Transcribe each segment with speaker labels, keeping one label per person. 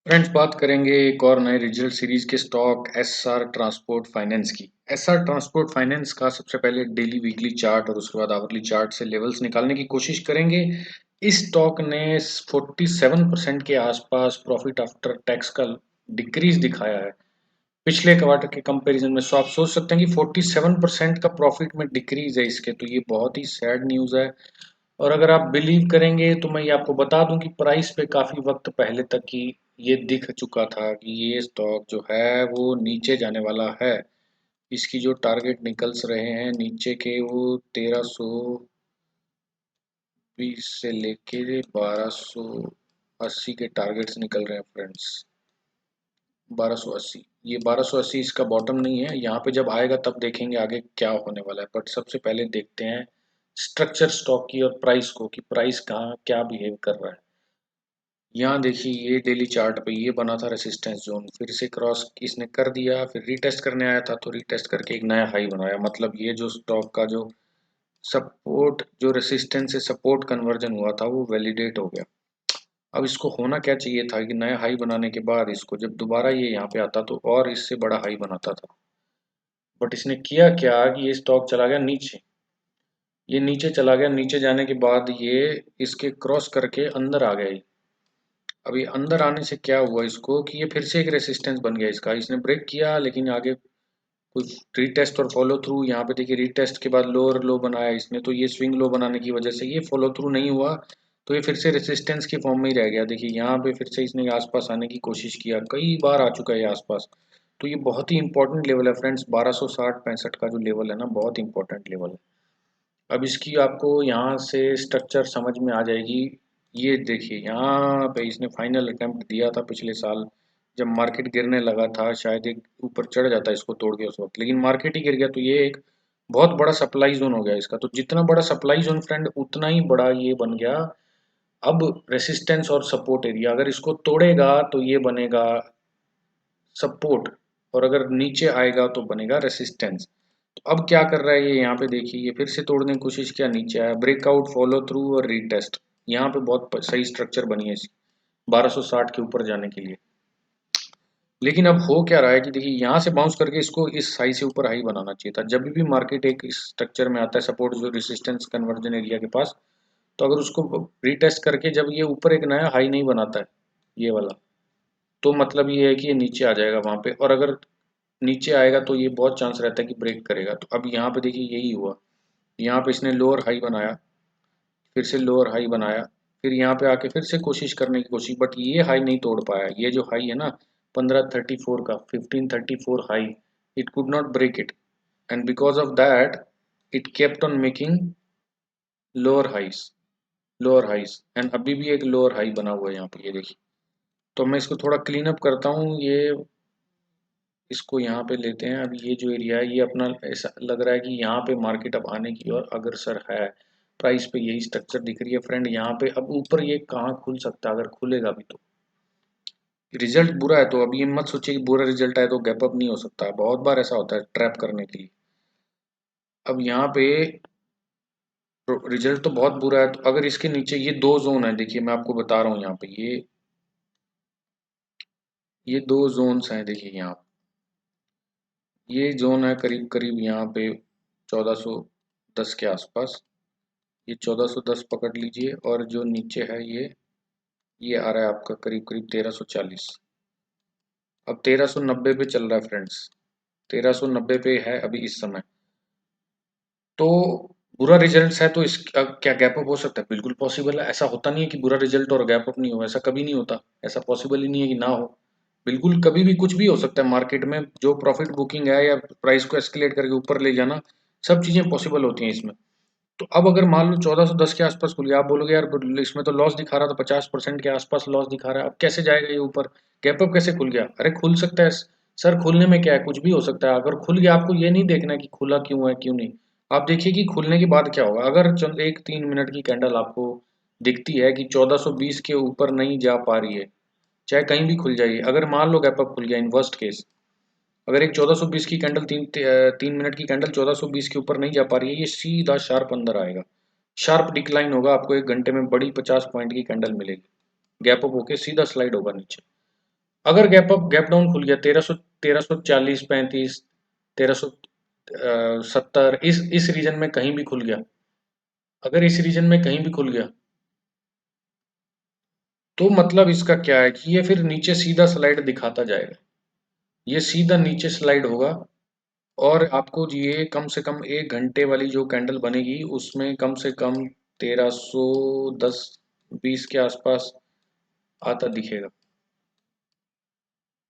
Speaker 1: Friends, बात करेंगे एक और नए रिजल्ट सीरीज के स्टॉक एसआर ट्रांसपोर्ट फाइनेंस की। एसआर ट्रांसपोर्ट फाइनेंस का सबसे पहले डेली वीकली चार्ट और उसके बाद आवरली चार्ट से लेवल्स निकालने की कोशिश करेंगे। इस स्टॉक ने 47% के आसपास प्रॉफिट आफ्टर टैक्स का डिक्रीज दिखाया है पिछले क्वार्टर के कंपैरिजन में। सो आप सोच सकते हैं कि 47% का प्रॉफिट में डिक्रीज है इसके, तो ये बहुत ही सैड न्यूज़ है। और अगर आप बिलीव करेंगे तो मैं ये आपको बता दूं कि प्राइस पे काफ़ी वक्त पहले तक ही ये दिख चुका था कि ये स्टॉक जो है वो नीचे जाने वाला है। इसकी जो टारगेट निकल्स रहे हैं नीचे के, वो 1320 से लेके 1280 के टारगेट्स निकल रहे हैं फ्रेंड्स। 1280, ये 1280 इसका बॉटम नहीं है। यहाँ पे जब आएगा तब देखेंगे आगे क्या होने वाला है, बट सबसे पहले देखते हैं स्ट्रक्चर स्टॉक की और प्राइस को कि प्राइस कहाँ क्या बिहेव कर रहा है। यहाँ देखिए, ये डेली चार्ट पे ये बना था रेसिस्टेंस जोन, फिर से क्रॉस इसने कर दिया, फिर रीटेस्ट करने आया था तो रीटेस्ट करके एक नया हाई बनाया। मतलब ये जो स्टॉक का जो सपोर्ट, जो रेसिस्टेंस से सपोर्ट कन्वर्जन हुआ था वो वैलिडेट हो गया। अब इसको होना क्या चाहिए था कि नया हाई बनाने के बाद इसको जब दोबारा ये यहाँ पे आता तो और इससे बड़ा हाई बनाता था। बट इसने किया क्या कि ये स्टॉक चला गया नीचे। ये नीचे चला गया, नीचे जाने के बाद ये इसके क्रॉस करके अंदर आ गया ये। अभी अंदर आने से क्या हुआ इसको कि ये फिर से एक रेसिस्टेंस बन गया इसका। इसने ब्रेक किया लेकिन आगे कुछ रीटेस्ट और फॉलो थ्रू, यहाँ पे देखिए रीटेस्ट के बाद लोअर लो बनाया इसने, तो ये स्विंग लो बनाने की वजह से ये फॉलो थ्रू नहीं हुआ, तो ये फिर से रेसिस्टेंस के फॉर्म में ही रह गया। देखिए यहाँ पे फिर से इसने आसपास आने की कोशिश किया, कई बार आ चुका है ये आसपास। तो ये बहुत ही इंपॉर्टेंट लेवल है फ्रेंड्स, 1260-65 का जो लेवल है ना, बहुत इंपॉर्टेंट लेवल है। अब इसकी आपको यहाँ से स्ट्रक्चर समझ में आ जाएगी। ये देखिए यहाँ पे इसने फाइनल अटेम्प्ट दिया था पिछले साल, जब मार्केट गिरने लगा था, शायद एक ऊपर चढ़ जाता इसको तोड़ के उस वक्त, लेकिन मार्केट ही गिर गया। तो ये एक बहुत बड़ा सप्लाई जोन हो गया इसका। तो जितना बड़ा सप्लाई जोन फ्रेंड, उतना ही बड़ा ये बन गया अब रेसिस्टेंस और सपोर्ट एरिया। अगर इसको तोड़ेगा तो ये बनेगा सपोर्ट, और अगर नीचे आएगा तो बनेगा रेसिस्टेंस। तो अब क्या कर रहा है ये, यहाँ पे देखिए ये फिर से तोड़ने की कोशिश किया, नीचे आया, ब्रेकआउट, फॉलो थ्रू और रीटेस्ट। यहाँ पे बहुत सही स्ट्रक्चर बनी है इसकी 1260 के ऊपर जाने के लिए। लेकिन अब हो क्या रहा है कि देखिए यहाँ से बाउंस करके इसको इस हाई से ऊपर हाई बनाना चाहिए था। जब भी मार्केट एक इस स्ट्रक्चर में आता है, सपोर्ट जो रेसिस्टेंस कन्वर्जन एरिया के पास, तो अगर उसको रीटेस्ट करके जब ये ऊपर एक नया हाई नहीं बनाता है ये वाला, तो मतलब ये है कि ये नीचे आ जाएगा वहां पे। और अगर नीचे आएगा तो ये बहुत चांस रहता है कि ब्रेक करेगा। तो अब यहाँ पे देखिए यही हुआ, यहाँ पे इसने लोअर हाई बनाया, फिर से लोअर हाई बनाया, फिर यहाँ पे आके फिर से कोशिश करने की कोशिश, बट ये हाई नहीं तोड़ पाया। ये जो हाई है ना 1534 का, 1534 high, it could not break it, and because of that it kept on making lower highs, lower highs, and अभी भी एक लोअर हाई बना हुआ है यहाँ पे, ये देखिए। तो मैं इसको थोड़ा क्लीन अप करता हूँ, ये इसको यहाँ पे लेते हैं। अब ये जो एरिया है ये अपना, ऐसा लग रहा है कि यहाँ पे मार्केट अब आने की और अग्रसर है। प्राइस पे यही स्ट्रक्चर दिख रही है फ्रेंड। यहाँ पे अब ऊपर ये कहाँ खुल सकता है, अगर खुलेगा भी तो। रिजल्ट बुरा है तो अब ये मत सोचिए कि बुरा रिजल्ट आए तो गैप अप नहीं हो सकता है, बहुत बार ऐसा होता है ट्रैप करने के लिए। अब यहाँ पे रिजल्ट तो बहुत बुरा है, तो अगर इसके नीचे ये दो जोन है, देखिए मैं आपको बता रहा हूँ यहाँ पे ये दो जोन्स हैं, देखिए यहाँ ये जोन है करीब करीब यहाँ पे 1410 के आसपास। ये 1410 पकड़ लीजिए, और जो नीचे है ये आ रहा है आपका करीब करीब 1340। अब 1390 पे चल रहा है फ्रेंड्स, 1390 पे है अभी इस समय। तो बुरा रिजल्ट है तो इस क्या गैप अप हो सकता है? बिल्कुल पॉसिबल है। ऐसा होता नहीं है कि बुरा रिजल्ट और गैप अप नहीं हो, ऐसा कभी नहीं होता। ऐसा पॉसिबल ही नहीं है कि ना हो। बिल्कुल कभी भी कुछ भी हो सकता है मार्केट में। जो प्रॉफिट बुकिंग है या प्राइस को एस्केलेट करके ऊपर ले जाना, सब चीजें पॉसिबल होती हैं इसमें। तो अब अगर मान लो 1410 के आसपास खुल गया, आप बोलोगे यार इसमें तो लॉस दिखा रहा था, 50% के आसपास लॉस दिखा रहा है, अब कैसे जाएगा ये ऊपर? गैप अप कैसे खुल गया? अरे खुल सकता है सर, खुलने में क्या है, कुछ भी हो सकता है। अगर खुल गया, आपको ये नहीं देखना है कि खुला क्यों है क्यों नहीं। आप देखिए कि खुलने के बाद क्या होगा। अगर चल एक 3 मिनट की कैंडल आपको दिखती है कि 1420 के ऊपर नहीं जा पा रही है, चाहे कहीं भी खुल जाइए, अगर मान लो गैप अप खुल गया इन वर्स्ट केस, अगर एक 1420 की कैंडल 3 मिनट की कैंडल 1420 के ऊपर नहीं जा पा रही है, ये सीधा शार्प अंदर आएगा, शार्प डिक्लाइन होगा, आपको 1 घंटे में बड़ी 50 पॉइंट की कैंडल मिलेगी, गैप अप होके सीधा स्लाइड होगा नीचे। अगर गैप डाउन खुल गया 1340 35, 1370, इस रीजन में कहीं भी खुल गया, अगर इस रीजन में कहीं भी खुल गया, तो मतलब इसका क्या है कि ये फिर नीचे सीधा स्लाइड दिखाता जाएगा, ये सीधा नीचे स्लाइड होगा। और आपको ये कम से कम 1 घंटे वाली जो कैंडल बनेगी उसमें कम से कम 1310 20 के आसपास आता दिखेगा।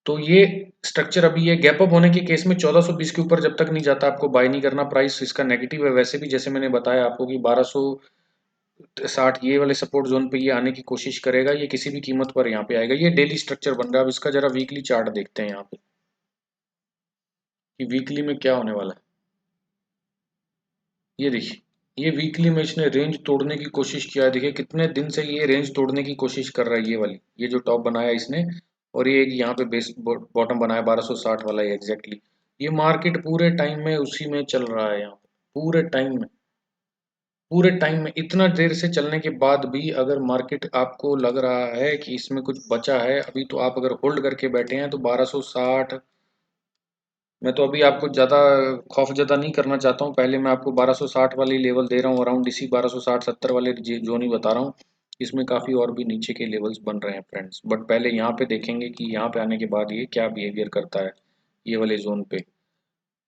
Speaker 1: तो ये स्ट्रक्चर अभी ये गैप अप होने के केस में 1420 के ऊपर जब तक नहीं जाता आपको बाय नहीं करना। प्राइस इसका नेगेटिव है वैसे भी, जैसे मैंने बताया आपको कि 1260 ये वाले सपोर्ट जोन पे ये आने की कोशिश करेगा, ये किसी भी कीमत पर यहाँ पे आएगा। ये डेली स्ट्रक्चर बन रहा है। अब इसका जरा वीकली चार्ट देखते हैं यहाँ पे कि वीकली में क्या होने वाला है। ये देखिए, ये वीकली में इसने रेंज तोड़ने की कोशिश किया है। देखिए कितने दिन से ये रेंज तोड़ने की कोशिश कर रहा है, ये वाली, ये जो टॉप बनाया इसने, और ये एक यहाँ पे बेस बॉटम बनाया 1260 वाला है एग्जैक्टली। ये मार्केट पूरे टाइम में उसी में चल रहा है यहाँ पे, पूरे टाइम में इतना देर से चलने के बाद भी अगर मार्केट आपको लग रहा है कि इसमें कुछ बचा है अभी, तो आप अगर होल्ड करके बैठे हैं तो 1260, मैं तो अभी आपको ज़्यादा खौफ ज़्यादा नहीं करना चाहता हूँ। पहले मैं आपको 1260 वाली लेवल दे रहा हूँ, अराउंड इसी 1260-70 वाले जोन ही बता रहा हूँ। इसमें काफ़ी और भी नीचे के लेवल्स बन रहे हैं फ्रेंड्स, बट पहले यहाँ पे देखेंगे कि यहाँ पे आने के बाद ये क्या बिहेवियर करता है ये वाले जोन पे।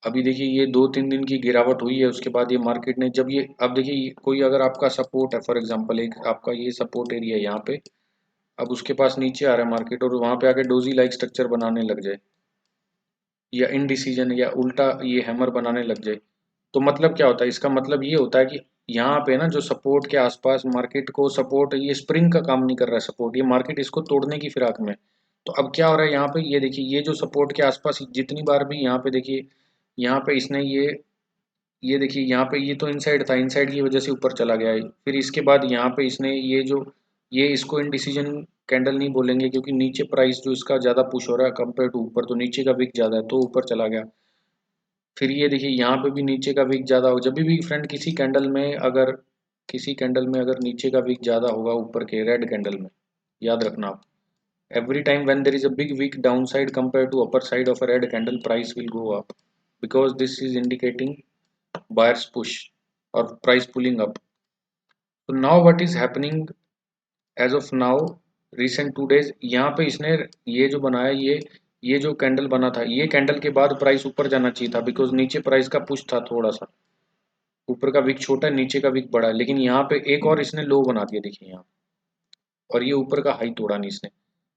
Speaker 1: अभी देखिए ये 2-3 दिन की गिरावट हुई है, उसके बाद ये मार्केट ने जब ये, अब देखिए कोई अगर आपका सपोर्ट है, फॉर एग्जांपल एक आपका ये सपोर्ट एरिया है यहाँ पे, अब उसके पास नीचे आ रहा है मार्केट और वहाँ पे आके डोजी लाइक स्ट्रक्चर बनाने लग जाए, या इनडिसीजन या उल्टा ये हैमर बनाने लग जाए, तो मतलब क्या होता है, इसका मतलब ये होता है कि यहाँ पे ना जो सपोर्ट के आसपास मार्केट को सपोर्ट, ये स्प्रिंग का काम नहीं कर रहा है सपोर्ट, ये मार्केट इसको तोड़ने की फिराक में। तो अब क्या हो रहा है यहाँ पे, ये देखिए ये जो सपोर्ट के आसपास जितनी बार भी यहाँ पे देखिए, यहाँ पे इसने ये देखिए यहाँ पे ये तो इनसाइड था, इनसाइड की वजह से ऊपर चला गया है। फिर इसके बाद यहाँ पे इसने ये जो, ये इसको इनडिसीजन कैंडल नहीं बोलेंगे क्योंकि नीचे प्राइस जो इसका ज़्यादा पुश हो रहा है कंपेयर टू ऊपर, तो नीचे का विक ज़्यादा है तो ऊपर चला गया। फिर ये देखिए यहाँ पे भी नीचे का विक ज़्यादा हो, जब भी फ्रेंड किसी कैंडल में अगर नीचे का विक ज़्यादा होगा ऊपर के रेड कैंडल में, याद रखना आप, every time when there is a big weak downside compared to upper side of a red candle, price will go up because this is indicating buyers push or price pulling up. So now what is happening as of now, recent 2 days, यहाँ पे इसने ये जो बनाया, ये जो candle बना था, ये कैंडल के बाद प्राइस ऊपर जाना चाहिए था बिकॉज नीचे प्राइस का पुश था थोड़ा सा, ऊपर का विक छोटा है नीचे का विक बड़ा है, लेकिन यहाँ पे एक और इसने लो बना दिया देखिए यहाँ, और ये ऊपर का हाई तोड़ा नहीं इसने।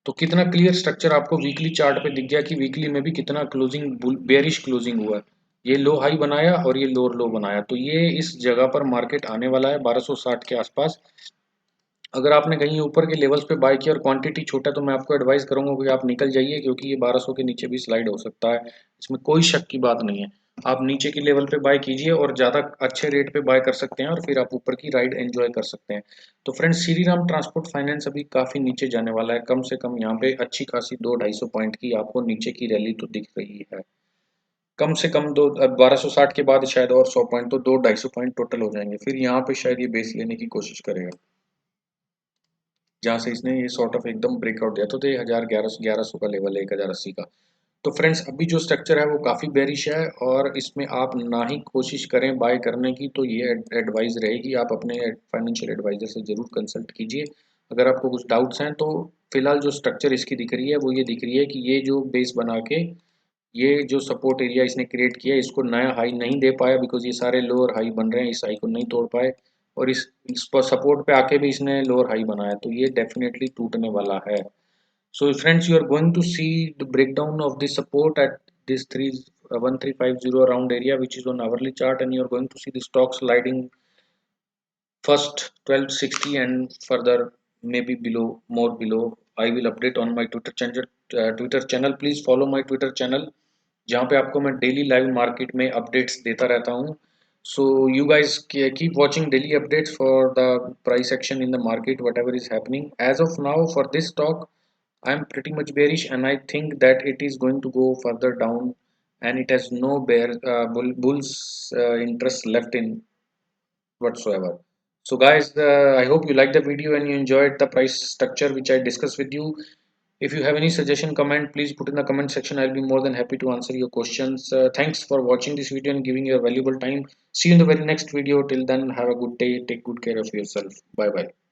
Speaker 1: तो कितना क्लियर स्ट्रक्चर आपको वीकली चार्ट पे दिख गया कि वीकली में भी कितना क्लोजिंग बेरिश क्लोजिंग हुआ है। ये लो हाई बनाया और ये लोअर लो बनाया, तो ये इस जगह पर मार्केट आने वाला है 1260 के आसपास। अगर आपने कहीं ऊपर के लेवल्स पे बाय किया और क्वांटिटी छोटा है तो मैं आपको एडवाइस करूंगा कि आप निकल जाइए, क्योंकि ये 1200 के नीचे भी स्लाइड हो सकता है, इसमें कोई शक की बात नहीं है। आप नीचे के लेवल पे बाय कीजिए और ज़्यादा अच्छे रेट पे बाय कर सकते हैं और फिर आप ऊपर की राइड एंजॉय कर सकते हैं। तो friends, Shri Ram transport finance अभी काफ़ी नीचे जाने वाला है, कम से कम यहाँ पे अच्छी खासी 200-250 पॉइंट की आपको नीचे की रैली तो दिख रही है। कम से कम दो, 1260 के बाद शायद और 100 पॉइंट, तो 200-250 पॉइंट टोटल हो जाएंगे। फिर यहाँ पे शायद ये बेस लेने की कोशिश करेगा, जहाँ से इसने ये सॉर्ट ऑफ एकदम ब्रेकआउट दिया। तो ये 1100 का लेवल है, 1080 का। तो फ्रेंड्स अभी जो स्ट्रक्चर है वो काफ़ी बेरिश है और इसमें आप ना ही कोशिश करें बाय करने की, तो ये एडवाइस रहेगी, आप अपने फाइनेंशियल एडवाइजर से ज़रूर कंसल्ट कीजिए। अगर आपको कुछ डाउट्स हैं तो फिलहाल जो स्ट्रक्चर इसकी दिख रही है वो ये दिख रही है कि ये जो बेस बना के ये जो सपोर्ट एरिया इसने क्रिएट किया, इसको नया हाई नहीं दे पाया बिकॉज ये सारे लोअर हाई बन रहे हैं, इस हाई को नहीं तोड़ पाए, और इस पर सपोर्ट पे आके भी इसने लोअर हाई बनाया, तो ये डेफिनेटली टूटने वाला है। So friends, you are going to see the breakdown of the support at this 1350 round area, which is on hourly chart, and you are going to see the stock sliding first 1260 and further maybe below, more below. I will update on my Twitter channel. Please follow my Twitter channel, जहाँ पे आपको मैं daily live market में updates देता रहता हूँ। So you guys keep watching daily updates for the price action in the market, whatever is happening as of now for this stock. I'm pretty much bearish and I think that it is going to go further down, and it has no bulls interest left in whatsoever. So guys, I hope you liked the video and you enjoyed the price structure which I discussed with you. If you have any suggestion, comment, please put in the comment section. I'll be more than happy to answer your questions. Thanks for watching this video and giving your valuable time. See you in the very next video. Till then, have a good day. Take good care of yourself. Bye bye.